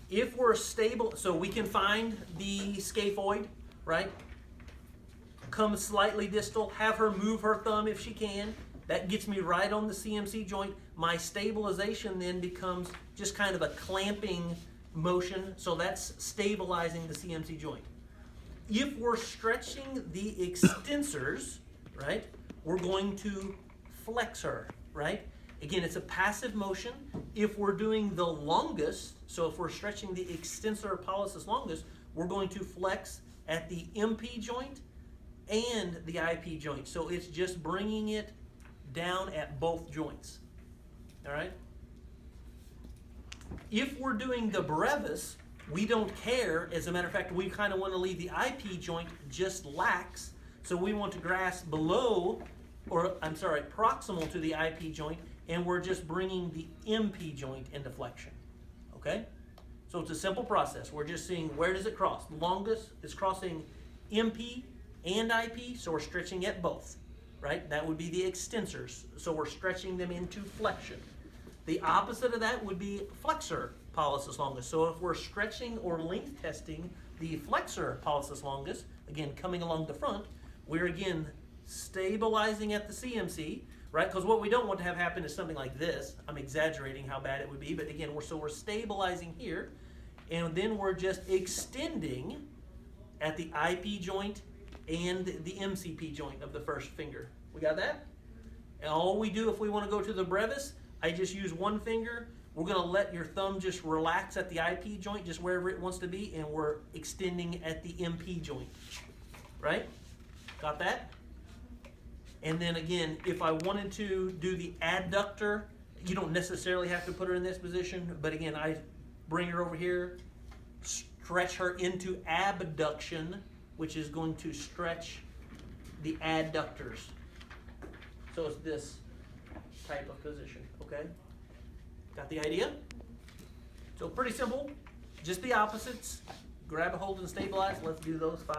If we're stable, so we can find the scaphoid, right? Come slightly distal, have her move her thumb if she can. That gets me right on the CMC joint. My stabilization then becomes just kind of a clamping motion, so that's stabilizing the CMC joint. If we're stretching the extensors, right, we're going to flex her, right? Again, it's a passive motion. If we're doing the longus, so if we're stretching the extensor pollicis longus, we're going to flex at the MP joint and the IP joint. So it's just bringing it down at both joints, all right? If we're doing the brevis, we don't care. As a matter of fact, we kind of want to leave the IP joint just lax. So we want to grasp below, or I'm sorry, proximal to the IP joint, and we're just bringing the MP joint into flexion, okay? So it's a simple process. We're just seeing where does it cross. Longus is crossing MP and IP, so we're stretching at both, right? That would be the extensors. So we're stretching them into flexion. The opposite of that would be flexor pollicis longus. So if we're stretching or length testing the flexor pollicis longus, again, coming along the front, we're again stabilizing at the CMC, right? Because what we don't want to have happen is something like this. I'm exaggerating how bad it would be, but again, we're stabilizing here, and then we're just extending at the IP joint and the MCP joint of the first finger. We got that? And all we do if we want to go to the brevis, I just use one finger. We're going to let your thumb just relax at the IP joint, just wherever it wants to be, and we're extending at the MP joint, right? Got that? And then again, if I wanted to do the adductor, you don't necessarily have to put her in this position, but again, I bring her over here, stretch her into abduction, which is going to stretch the adductors. So it's this type of position, okay? Got the idea? So pretty simple, just the opposites. Grab a hold and stabilize. Let's do those 5.